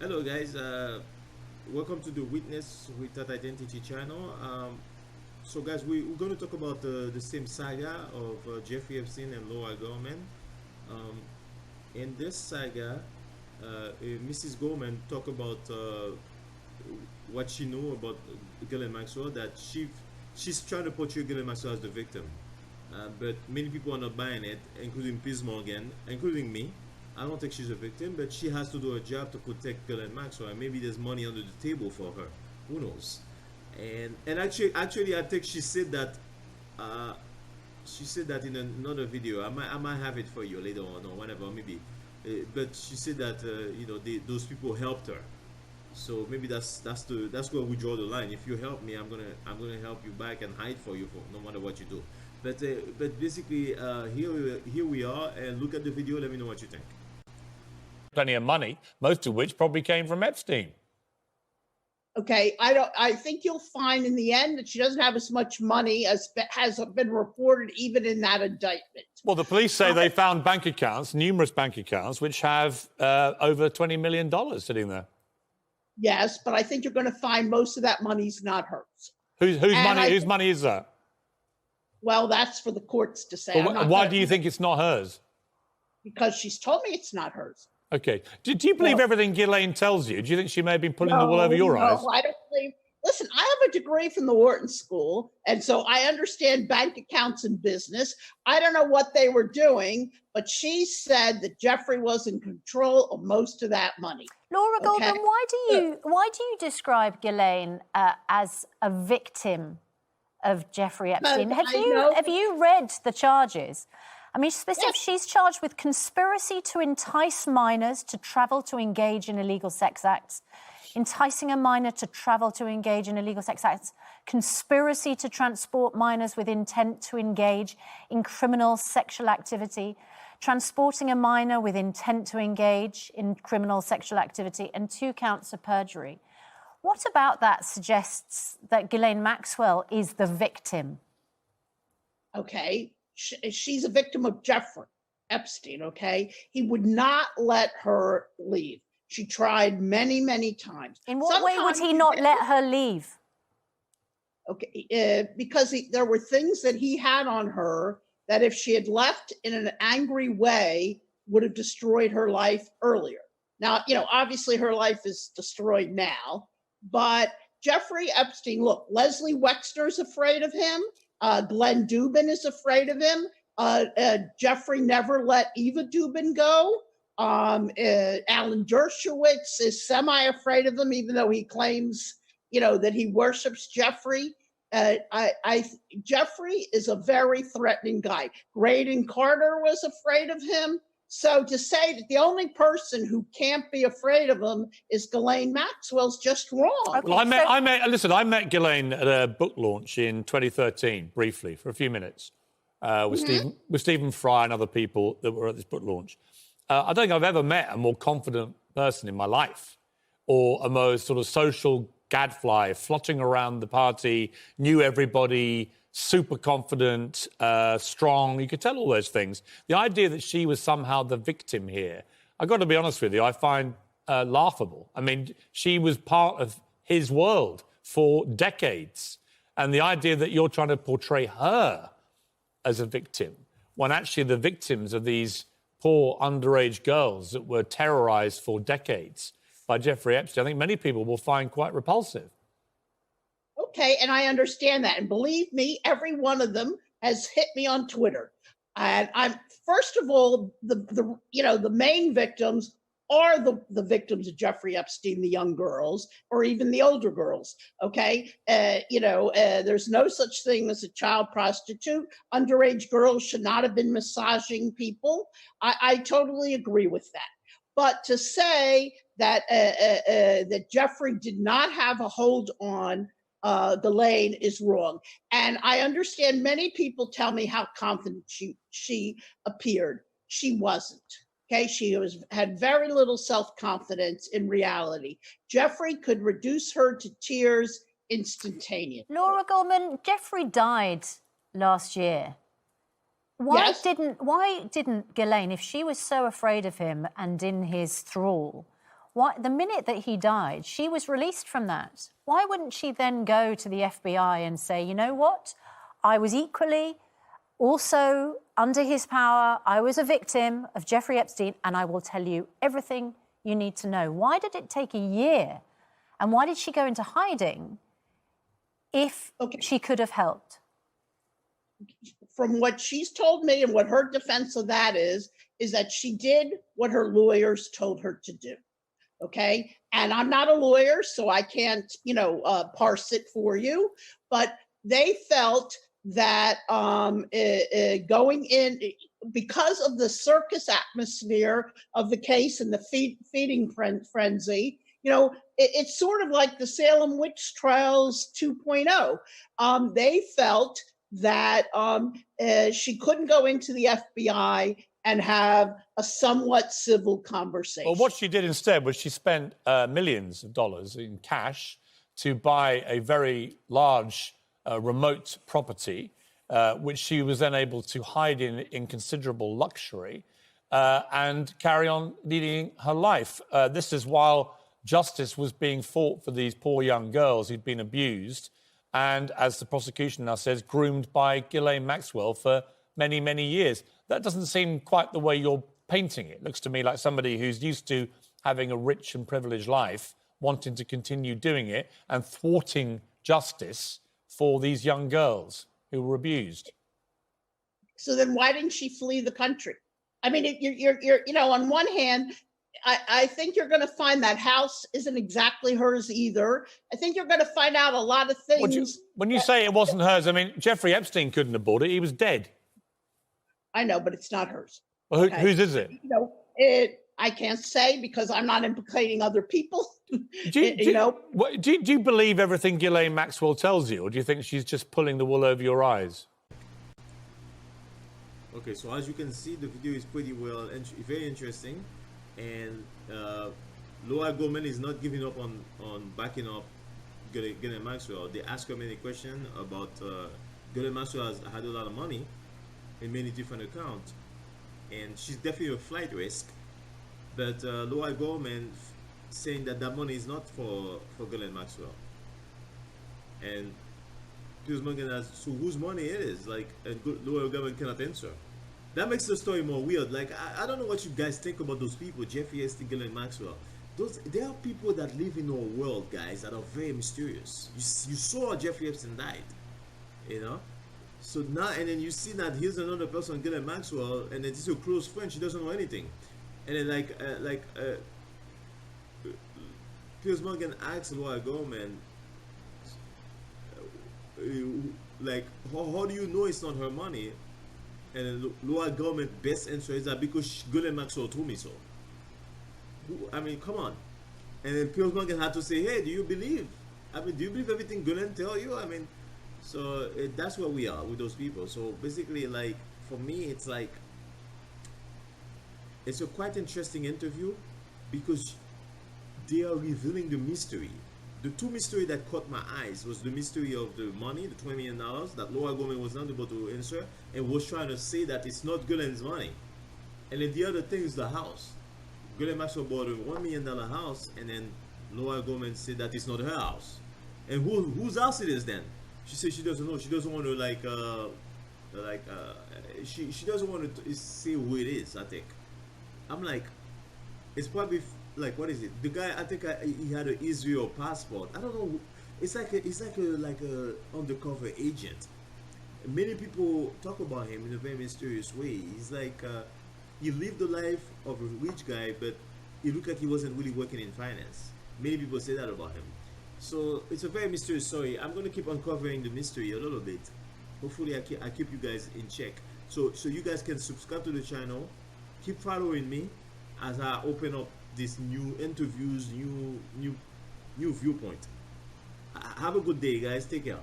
Hello, guys. Welcome to the Witness Without Identity channel. Guys, we're going to talk about the same saga of Jeffrey Epstein and Laura Goldman. Um, in this saga, Mrs. Goldman talked about what she knew about Ghislaine Maxwell, that she's trying to portray Ghislaine Maxwell as the victim. But many people are not buying it, including Piers Morgan, including me. I don't think she's a victim, but she has to do a job to protect Ghislaine Maxwell. And maybe there's money under the table for her. Who knows? And actually, I think she said that. She said that in another video. I might have it for you later on or whatever, maybe. But she said that those people helped her. So maybe that's where we draw the line. If you help me, I'm gonna help you back and hide for you for no matter what you do. But basically, here we are, and look at the video. Let me know what you think. Plenty of money, most of which probably came from Epstein. Okay, I think you'll find in the end that she doesn't have as much money as has been reported even in that indictment. Well, the police say they found bank accounts, numerous bank accounts, which have over $20 million sitting there. Yes, but I think you're going to find most of that money's not hers. Whose money is that? Well, that's for the courts to say. Well, why do you think it's not hers? Because she's told me it's not hers. Okay. Do you believe everything Ghislaine tells you? Do you think she may have been pulling the wool over your eyes? No, I don't believe. Listen, I have a degree from the Wharton School, and so I understand bank accounts and business. I don't know what they were doing, but she said that Jeffrey was in control of most of that money. Laura Goldman, why do you describe Ghislaine as a victim of Jeffrey Epstein? Have you read the charges? I mean, she's charged with conspiracy to entice minors to travel to engage in illegal sex acts, enticing a minor to travel to engage in illegal sex acts, conspiracy to transport minors with intent to engage in criminal sexual activity, transporting a minor with intent to engage in criminal sexual activity, and 2 counts of perjury. What about that suggests that Ghislaine Maxwell is the victim? Okay. She's a victim of Jeffrey Epstein, okay? He would not let her leave. She tried many, many times. In what way would he not let her leave? Okay, because there were things that he had on her that if she had left in an angry way would have destroyed her life earlier. Now, obviously her life is destroyed now, but Jeffrey Epstein, look, Leslie Wexner's afraid of him. Glenn Dubin is afraid of him. Jeffrey never let Eva Dubin go. Alan Dershowitz is semi-afraid of him, even though he claims, that he worships Jeffrey. Jeffrey is a very threatening guy. Graydon Carter was afraid of him. So to say that the only person who can't be afraid of him is Ghislaine Maxwell's just wrong. Okay, well, I met Ghislaine at a book launch in 2013, briefly, for a few minutes, with Stephen Fry and other people that were at this book launch. I don't think I've ever met a more confident person in my life, or a more sort of social gadfly, flitting around the party, knew everybody, super confident, strong. You could tell all those things. The idea that she was somehow the victim here, I've got to be honest with you, I find laughable. I mean, she was part of his world for decades. And the idea that you're trying to portray her as a victim, when actually the victims are these poor underage girls that were terrorised for decades by Jeffrey Epstein, I think many people will find quite repulsive. Okay, and I understand that. And believe me, every one of them has hit me on Twitter. And I'm first of all, the main victims are the victims of Jeffrey Epstein, the young girls, or even the older girls. Okay, there's no such thing as a child prostitute. Underage girls should not have been massaging people. I totally agree with that. But to say that that Jeffrey did not have a hold on Ghislaine is wrong. And I understand many people tell me how confident she appeared. She wasn't. Okay, she had very little self-confidence in reality. Jeffrey could reduce her to tears instantaneously. Laura Goldman, Jeffrey died last year. Why didn't Ghislaine, if she was so afraid of him and in his thrall, the minute that he died, she was released from that. Why wouldn't she then go to the FBI and say, you know what? I was equally also under his power. I was a victim of Jeffrey Epstein, and I will tell you everything you need to know. Why did it take a year? And why did she go into hiding if she could have helped? From what she's told me and what her defense of that is that she did what her lawyers told her to do. Okay. And I'm not a lawyer, so I can't, parse it for you. But they felt that going in, because of the circus atmosphere of the case and the feeding frenzy, it's sort of like the Salem witch trials 2.0. They felt that she couldn't go into the FBI and have a somewhat civil conversation. Well, what she did instead was she spent millions of dollars in cash to buy a very large remote property, which she was then able to hide in considerable luxury and carry on leading her life. This is while justice was being fought for these poor young girls who'd been abused and, as the prosecution now says, groomed by Ghislaine Maxwell for many, many years. That doesn't seem quite the way you're painting it. It looks to me like somebody who's used to having a rich and privileged life, wanting to continue doing it and thwarting justice for these young girls who were abused. So then why didn't she flee the country? I mean, you're on one hand, I think you're going to find that house isn't exactly hers either. I think you're going to find out a lot of things. When you say it wasn't hers, I mean, Jeffrey Epstein couldn't have bought it. He was dead. I know, but it's not hers. Well, whose is it? I can't say because I'm not implicating other people. Do you believe everything Ghislaine Maxwell tells you, or do you think she's just pulling the wool over your eyes? Okay, so as you can see, the video is pretty well and very interesting. And Laura Goldman is not giving up on backing up Ghislaine Maxwell. They ask her many questions about Ghislaine Maxwell has had a lot of money in many different accounts, and she's definitely a flight risk. But Laura Goldman saying that money is not for Ghislaine Maxwell. And Piers Morgan asks, so whose money it is? And Laura Goldman cannot answer. That makes the story more weird. I don't know what you guys think about those people, Jeffrey Epstein, Ghislaine Maxwell. There are people that live in our world, guys, that are very mysterious. You saw Jeffrey Epstein died, So now, and then you see that here's another person, Ghislaine Maxwell, and then this is a close friend. She doesn't know anything. And then Piers Morgan asked Laura Goldman, how do you know it's not her money? And then Laura Goldman's best answer is that because Ghislaine Maxwell told me so. I mean, come on. And then Piers Morgan had to say, hey, do you believe everything Ghislaine tell you? I mean, so that's where we are with those people. So basically, for me, it's it's a quite interesting interview because they are revealing the mystery. The two mystery that caught my eyes was the mystery of the money, the $20 million that Laura Goldman was not able to answer and was trying to say that it's not Ghislaine's money. And then the other thing is the house. Ghislaine Maxwell bought a $1 million house, and then Laura Goldman said that it's not her house. And whose house it is then? She said she doesn't know. She doesn't want to she doesn't want to say who it is. I think. I'm like, it's probably what is it? The guy, I think he had an Israel passport. I don't know. It's like a undercover agent. Many people talk about him in a very mysterious way. He's he lived the life of a rich guy, but he looked like he wasn't really working in finance. Many people say that about him. So it's a very mysterious story. I'm going to keep uncovering the mystery a little bit. Hopefully I keep you guys in check. So you guys can subscribe to the channel. Keep following me as I open up these new interviews, new viewpoint. Have a good day, guys. Take care.